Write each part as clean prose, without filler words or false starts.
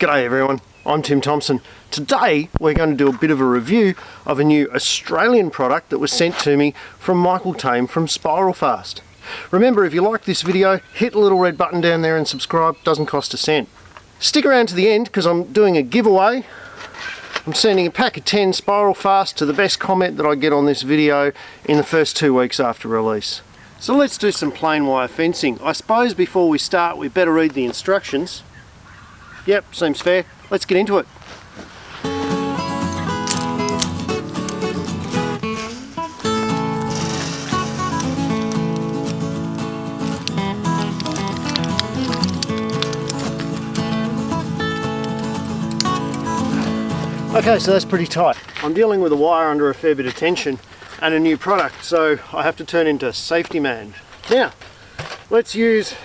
G'day everyone, I'm Tim Thompson. Today we're going to do a bit of a review of a new Australian product that was sent to me from Michael Tame from Spiralfast. Remember, if you like this video, hit the little red button down there and subscribe, doesn't cost a cent. Stick around to the end because I'm doing a giveaway. I'm sending a pack of 10 Spiralfast to the best comment that I get on this video in the first 2 weeks after release. So let's do some plain wire fencing. I suppose before we start we better read the instructions. Yep, seems fair. Let's get into it. Okay, so that's pretty tight. I'm dealing with a wire under a fair bit of tension and a new product, so I have to turn into safety man. Now, let's use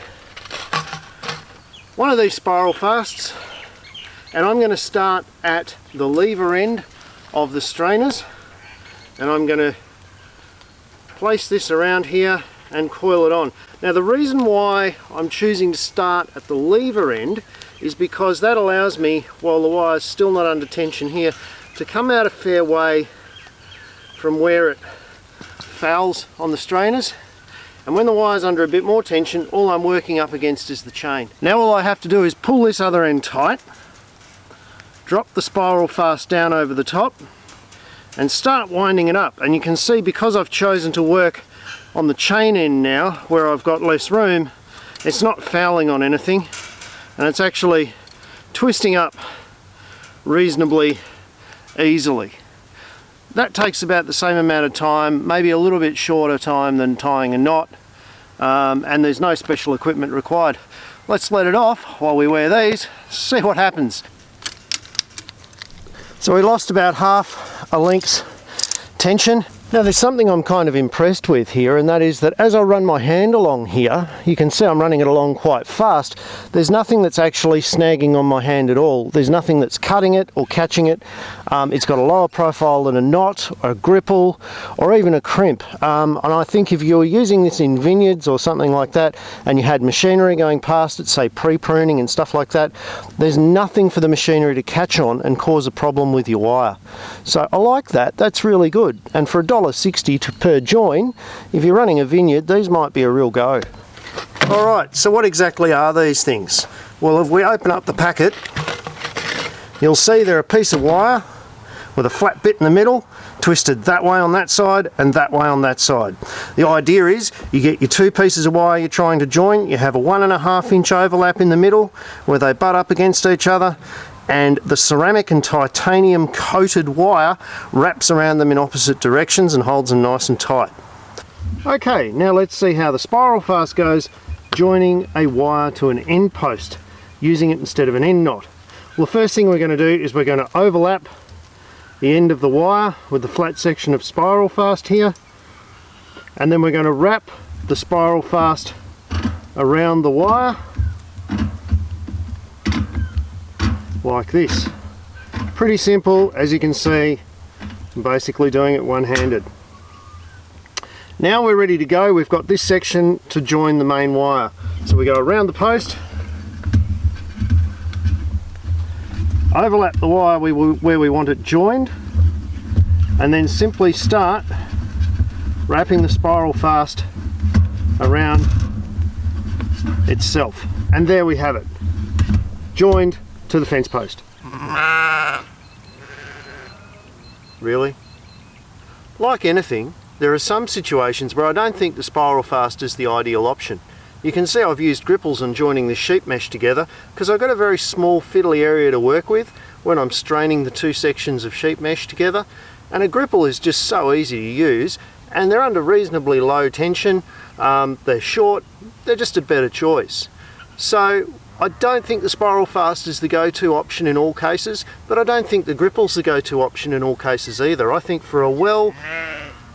one of these Spiralfasts, and I'm going to start at the lever end of the strainers, and I'm going to place this around here and coil it on. Now the reason why I'm choosing to start at the lever end is because that allows me, while the wire's still not under tension here, to come out a fair way from where it fouls on the strainers. And when the wire's under a bit more tension, all I'm working up against is the chain. Now all I have to do is pull this other end tight, drop the Spiralfast down over the top, and start winding it up. And you can see, because I've chosen to work on the chain end now, where I've got less room, it's not fouling on anything, and it's actually twisting up reasonably easily. That takes about the same amount of time, maybe a little bit shorter time than tying a knot, and there's no special equipment required. Let's let it off while we wear these, see what happens. So we lost about half a length's tension. Now there's something I'm kind of impressed with here, and that is that as I run my hand along here, you can see I'm running it along quite fast. There's nothing that's actually snagging on my hand at all. There's nothing that's cutting it or catching it. It's got a lower profile than a knot or a gripple or even a crimp. And I think if you're using this in vineyards or something like that, and you had machinery going past it, say pre-pruning and stuff like that, there's nothing for the machinery to catch on and cause a problem with your wire. So I like that. That's really good. And for $1.60 per join, if you're running a vineyard, these might be a real go. Alright, so what exactly are these things? Well, if we open up the packet, you'll see they're a piece of wire with a flat bit in the middle, twisted that way on that side and that way on that side. The idea is you get your two pieces of wire you're trying to join, you have a 1.5 inch overlap in the middle where they butt up against each other, and the ceramic and titanium coated wire wraps around them in opposite directions and holds them nice and tight. Okay, now let's see how the Spiralfast goes joining a wire to an end post, using it instead of an end knot. Well, the first thing we're going to do is we're going to overlap the end of the wire with the flat section of Spiralfast here, and then we're going to wrap the Spiralfast around the wire like this. Pretty simple, as you can see. I'm basically doing it one-handed. Now we're ready to go. We've got this section to join the main wire. So we go around the post, overlap the wire where we want it joined, and then simply start wrapping the Spiralfast around itself. And there we have it, joined to the fence post. Really? Like anything, there are some situations where I don't think the Spiralfast is the ideal option. You can see I've used gripples on joining this sheep mesh together because I've got a very small fiddly area to work with when I'm straining the two sections of sheep mesh together, and a gripple is just so easy to use, and they're under reasonably low tension, they're short, they're just a better choice. So I don't think the Spiralfast is the go-to option in all cases, but I don't think the gripple's the go-to option in all cases either. I think for a well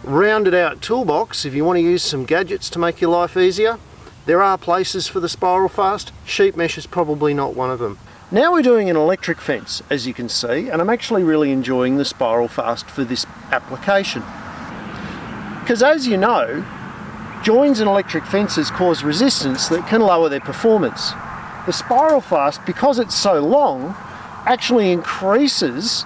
rounded out toolbox, if you want to use some gadgets to make your life easier, there are places for the Spiralfast. Sheep mesh is probably not one of them. Now we're doing an electric fence, as you can see, and I'm actually really enjoying the Spiralfast for this application. Because as you know, joins in electric fences cause resistance that can lower their performance. The Spiralfast, because it's so long, actually increases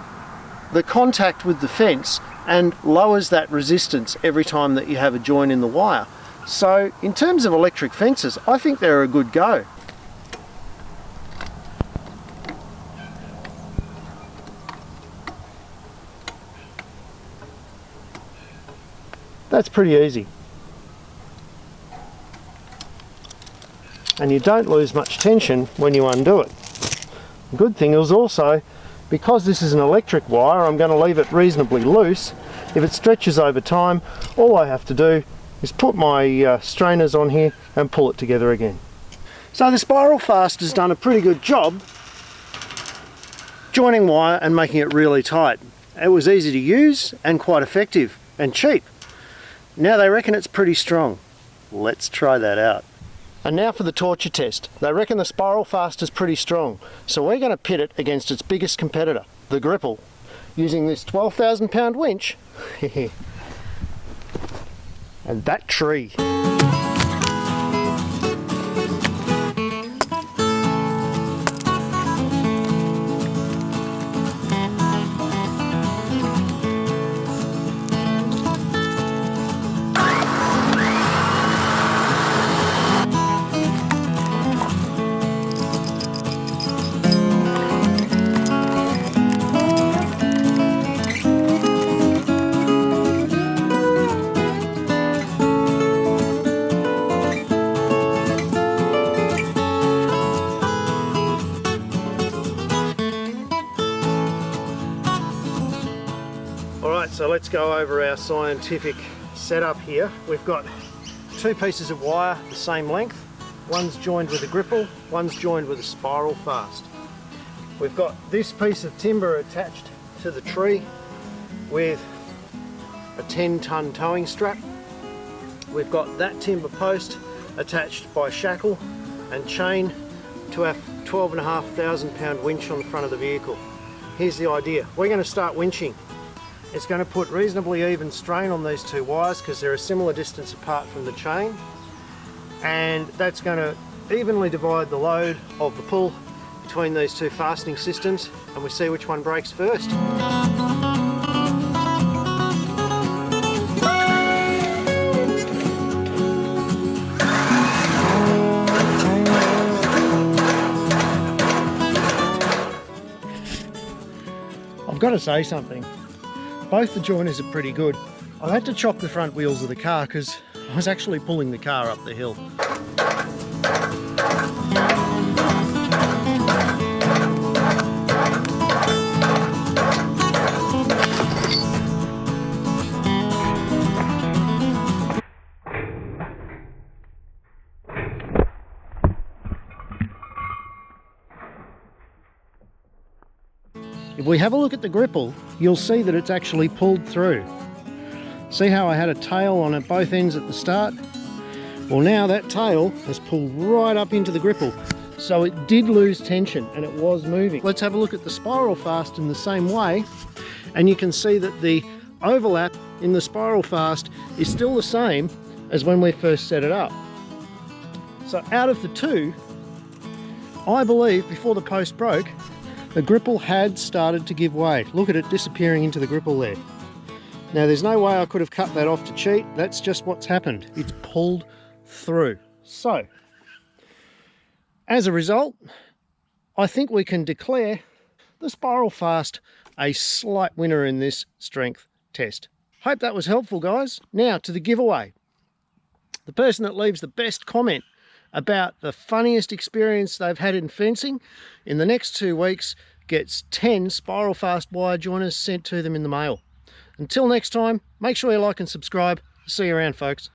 the contact with the fence and lowers that resistance every time that you have a join in the wire. So in terms of electric fences, I think they're a good go. That's pretty easy. And you don't lose much tension when you undo it. The good thing is also, because this is an electric wire, I'm going to leave it reasonably loose. If it stretches over time, all I have to do is put my strainers on here and pull it together again. So the Spiralfast has done a pretty good job joining wire and making it really tight. It was easy to use and quite effective and cheap. Now they reckon it's pretty strong. Let's try that out. And now for the torture test. They reckon the Spiralfast is pretty strong, so we're going to pit it against its biggest competitor, the Gripple, using this 12,000 pound winch and that tree. Alright, so let's go over our scientific setup here. We've got two pieces of wire the same length. One's joined with a Gripple, one's joined with a Spiralfast. We've got this piece of timber attached to the tree with a 10-ton towing strap. We've got that timber post attached by shackle and chain to our 12,500 pound winch on the front of the vehicle. Here's the idea. We're going to start winching. It's going to put reasonably even strain on these two wires because they're a similar distance apart from the chain, and that's going to evenly divide the load of the pull between these two fastening systems, and we see which one breaks first. I've got to say something. Both the joiners are pretty good. I had to chop the front wheels of the car because I was actually pulling the car up the hill. If we have a look at the Gripple, you'll see that it's actually pulled through. See how I had a tail on at both ends at the start? Well, now that tail has pulled right up into the Gripple, so it did lose tension and it was moving. Let's have a look at the Spiralfast in the same way, and you can see that the overlap in the Spiralfast is still the same as when we first set it up. So out of the two, I believe before the post broke, the Gripple had started to give way. Look at it disappearing into the Gripple there. Now there's no way I could have cut that off to cheat. That's just what's happened. It's pulled through. So, as a result, I think we can declare the Spiralfast a slight winner in this strength test. Hope that was helpful, guys. Now to the giveaway. The person that leaves the best comment about the funniest experience they've had in fencing in the next 2 weeks gets 10 Spiralfast wire joiners sent to them in the mail. Until next time, make sure you like and subscribe. See you around, folks.